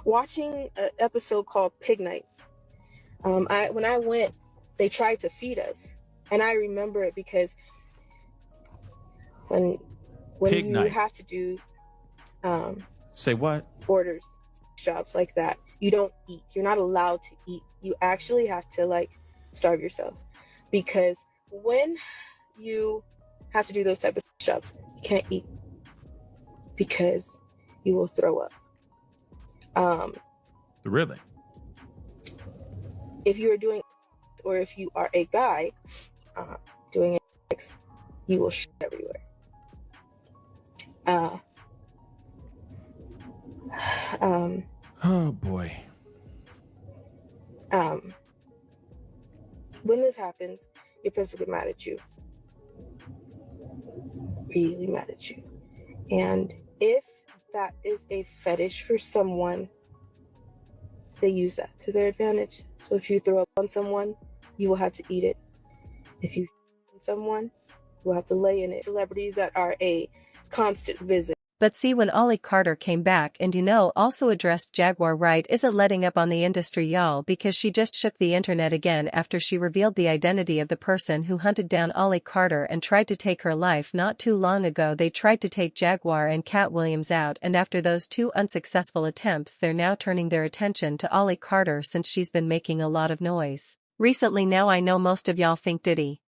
watching an episode called Pig Night. When I went, they tried to feed us, and I remember it because when Pig you night. have to do Say what? orders, jobs like that, you don't eat. You're not allowed to eat. You actually have to like starve yourself, because when you have to do those type of jobs, you can't eat because you will throw up. Really? If you are doing, or if you are a guy doing sex, you will shit everywhere. Oh boy. When this happens, your parents will get mad at you. Really mad at you. And if that is a fetish for someone, they use that to their advantage. So if you throw up on someone, you will have to eat it. If you on someone, you will have to lay in it. Celebrities that are a constant visit. But see, when Ollie Carter came back and also addressed Jaguar Wright isn't letting up on the industry, y'all, because she just shook the internet again after she revealed the identity of the person who hunted down Ollie Carter and tried to take her life. Not too long ago they tried to take Jaguar and Cat Williams out, and after those two unsuccessful attempts they're now turning their attention to Ollie Carter since she's been making a lot of noise recently. Now I know most of y'all think Diddy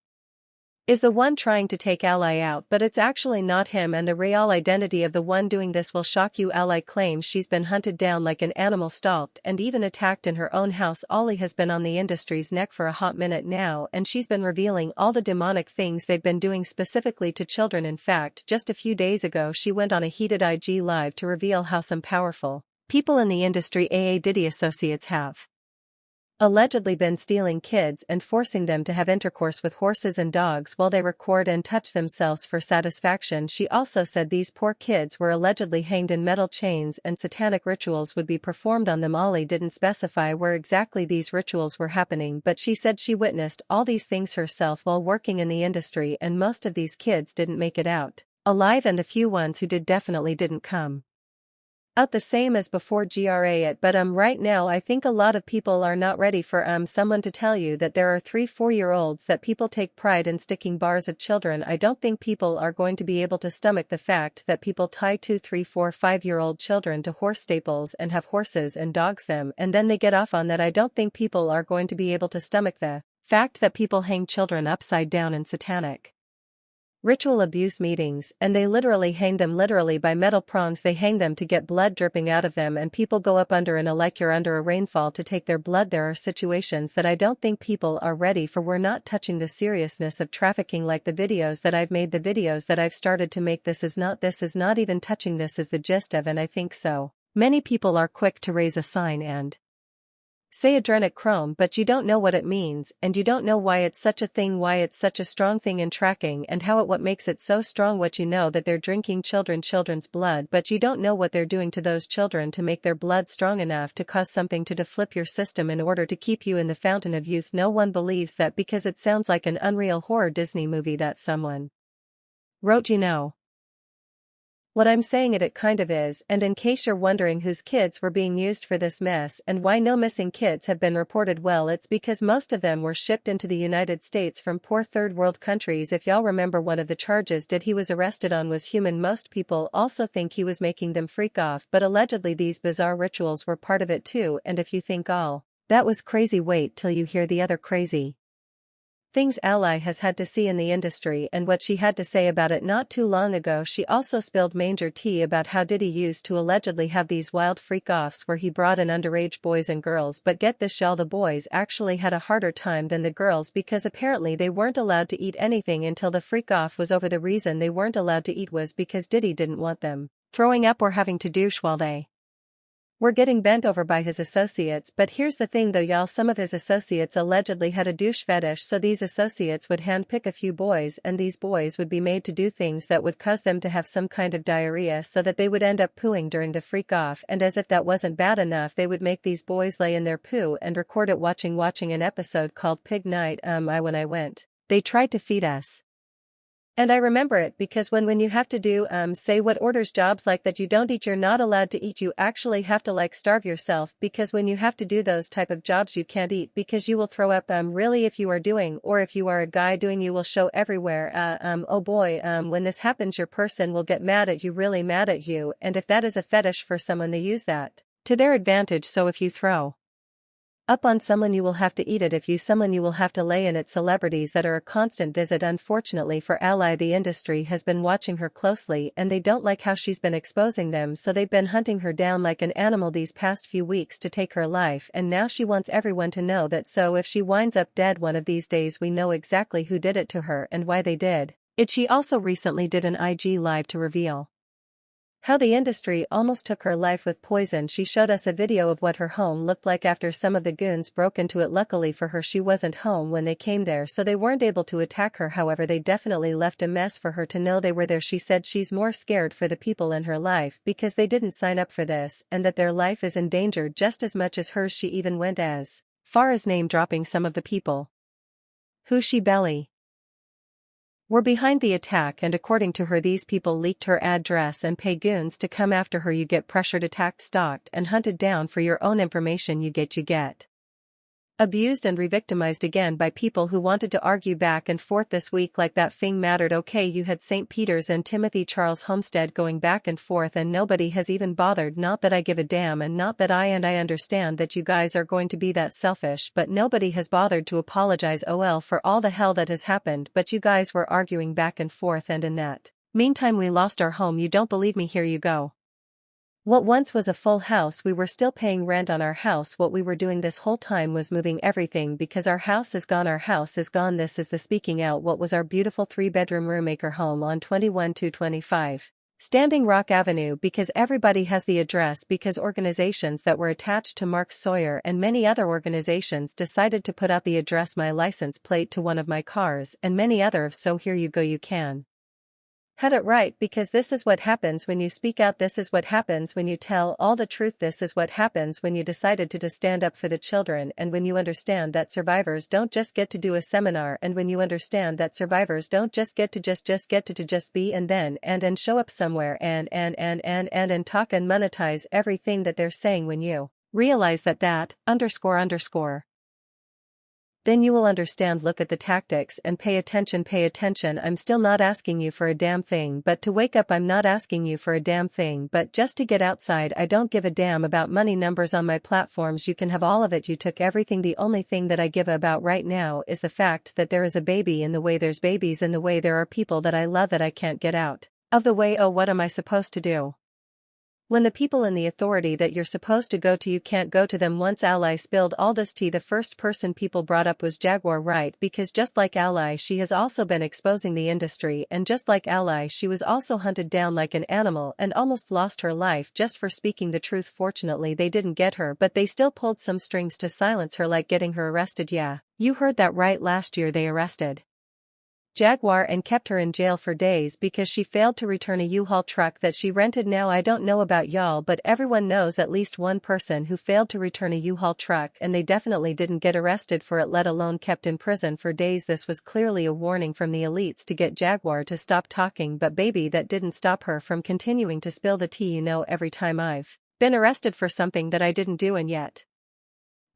is the one trying to take Ally out, but it's actually not him, and the real identity of the one doing this will shock you. Ally claims she's been hunted down like an animal, stalked and even attacked in her own house. Ollie has been on the industry's neck for a hot minute now, and she's been revealing all the demonic things they've been doing specifically to children. In fact, just a few days ago she went on a heated IG live to reveal how some powerful people in the industry, aka Diddy associates, have allegedly been stealing kids and forcing them to have intercourse with horses and dogs while they record and touch themselves for satisfaction. She also said these poor kids were allegedly hanged in metal chains and satanic rituals would be performed on them. Ollie didn't specify where exactly these rituals were happening, but she said she witnessed all these things herself while working in the industry, and most of these kids didn't make it out alive, and the few ones who did definitely didn't come out the same as before. But right now I think a lot of people are not ready for someone to tell you that there are 3-4-year-olds that people take pride in sticking bars of children. I don't think people are going to be able to stomach the fact that people tie 2, 3, 4, 5-year-old children to horse staples and have horses and dogs them, and then they get off on that. I don't think people are going to be able to stomach the fact that people hang children upside down in satanic ritual abuse meetings, and they literally hang them literally by metal prongs. They hang them to get blood dripping out of them, and people go up under like you're under a rainfall to take their blood. There are situations that I don't think people are ready for. We're not touching the seriousness of trafficking like the videos that I've made, the videos that I've started to make. This is not even touching this is the gist of, and I think so many people are quick to raise a sign and say adrenochrome, but you don't know what it means, and you don't know why it's such a thing, why it's such a strong thing in tracking, and what makes it so strong. What you know that they're drinking children's blood, but you don't know what they're doing to those children to make their blood strong enough to cause something to flip your system in order to keep you in the fountain of youth. No one believes that because it sounds like an unreal horror Disney movie that someone wrote. What I'm saying, it kind of is. And in case you're wondering whose kids were being used for this mess and why no missing kids have been reported, well, it's because most of them were shipped into the United States from poor third world countries. If y'all remember, one of the charges he was arrested on was human. Most people also think he was making them freak off, but allegedly these bizarre rituals were part of it too. And if you think all that was crazy, wait till you hear the other crazy things Ally has had to see in the industry and what she had to say about it not too long ago. She also spilled major tea about how Diddy used to allegedly have these wild freak-offs where he brought in underage boys and girls, but get this, y'all, the boys actually had a harder time than the girls because apparently they weren't allowed to eat anything until the freak-off was over. The reason they weren't allowed to eat was because Diddy didn't want them throwing up or having to douche while they were getting bent over by his associates. But here's the thing though, y'all, some of his associates allegedly had a douche fetish, so these associates would handpick a few boys, and these boys would be made to do things that would cause them to have some kind of diarrhea so that they would end up pooing during the freak off, and as if that wasn't bad enough, they would make these boys lay in their poo and record it. Watching an episode called Pig Night. When I went, they tried to feed us. And I remember it because when you have to do say what orders jobs like that you don't eat, you're not allowed to eat, you actually have to like starve yourself, because when you have to do those type of jobs you can't eat because you will throw up. Really, if you are doing, or if you are a guy doing, you will show everywhere. Oh boy, when this happens your person will get mad at you, really mad at you, and if that is a fetish for someone they use that to their advantage. So if you throw up on someone you will have to eat it, if you someone you will have to lay in it. Celebrities that are a constant visit. Unfortunately for Ally, the industry has been watching her closely and they don't like how she's been exposing them, so they've been hunting her down like an animal these past few weeks to take her life, and now she wants everyone to know that, so if she winds up dead one of these days we know exactly who did it to her and why they did it. She also recently did an IG live to reveal how the industry almost took her life with poison. She showed us a video of what her home looked like after some of the goons broke into it. Luckily for her, she wasn't home when they came there, so they weren't able to attack her. However, they definitely left a mess for her to know they were there. She said she's more scared for the people in her life because they didn't sign up for this, and that their life is in danger just as much as hers. She even went as far as name-dropping some of the people who she belly were behind the attack, and according to her, these people leaked her address and pay goons to come after her. You get pressured, attacked, stalked, and hunted down for your own information. You get abused and re-victimized again by people who wanted to argue back and forth this week like that thing mattered. Okay, you had St. Peter's and Timothy Charles Homestead going back and forth and nobody has even bothered. Not that I give a damn, and not that I understand that you guys are going to be that selfish, but nobody has bothered to apologize for all the hell that has happened. But you guys were arguing back and forth, and in that meantime we lost our home. You don't believe me? Here you go. What once was a full house, we were still paying rent on our house. What we were doing this whole time was moving everything because our house is gone. Our house is gone. This is the speaking out. What was our beautiful 3-bedroom roommaker home on 21225 Standing Rock Avenue, because everybody has the address, because organizations that were attached to Mark Sawyer and many other organizations decided to put out the address, my license plate to one of my cars, and many others. So here you go. You can had it right, because this is what happens when you speak out. This is what happens when you tell all the truth. This is what happens when you decided to stand up for the children, and when you understand that survivors don't just get to do a seminar, and when you understand that survivors don't just get to just be and then and show up somewhere and talk and monetize everything that they're saying. When you realize that underscore then you will understand. Look at the tactics and pay attention. I'm still not asking you for a damn thing but to wake up. I'm not asking you for a damn thing but just to get outside. I don't give a damn about money, numbers on my platforms. You can have all of it. You took everything. The only thing that I give about right now is the fact that there is a baby in the way. There's babies in the way. There are people that I love that I can't get out of the way. Oh, what am I supposed to do when the people in the authority that you're supposed to go to, you can't go to them? Once Ally spilled all this tea, the first person people brought up was Jaguar Wright, because just like Ally, she has also been exposing the industry, and just like Ally, she was also hunted down like an animal and almost lost her life just for speaking the truth. Fortunately, they didn't get her, but they still pulled some strings to silence her, like getting her arrested. Yeah, you heard that right. Last year they arrested Jaguar and kept her in jail for days because she failed to return a U-Haul truck that she rented. Now I don't know about y'all, but everyone knows at least one person who failed to return a U-Haul truck, and they definitely didn't get arrested for it, let alone kept in prison for days. This was clearly a warning from the elites to get Jaguar to stop talking, but baby, that didn't stop her from continuing to spill the tea. You know, every time I've been arrested for something that I didn't do and yet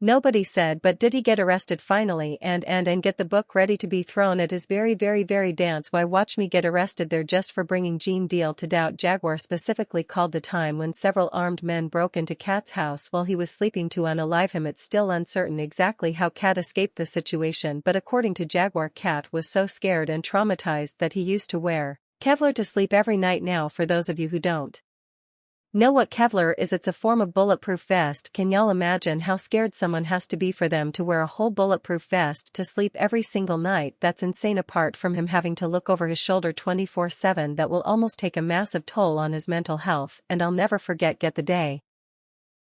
nobody said, but did he get arrested finally and get the book ready to be thrown at his very dance? Why, watch me get arrested there just for bringing Gene Deal to doubt. Jaguar specifically called the time when several armed men broke into Kat's house while he was sleeping to unalive him. It's still uncertain exactly how Kat escaped the situation, but according to Jaguar, Kat was so scared and traumatized that he used to wear Kevlar to sleep every night. Now, for those of you who don't know what Kevlar is, it's a form of bulletproof vest. Can y'all imagine how scared someone has to be for them to wear a whole bulletproof vest to sleep every single night? That's insane. Apart from him having to look over his shoulder 24/7, that will almost take a massive toll on his mental health. And I'll never forget the day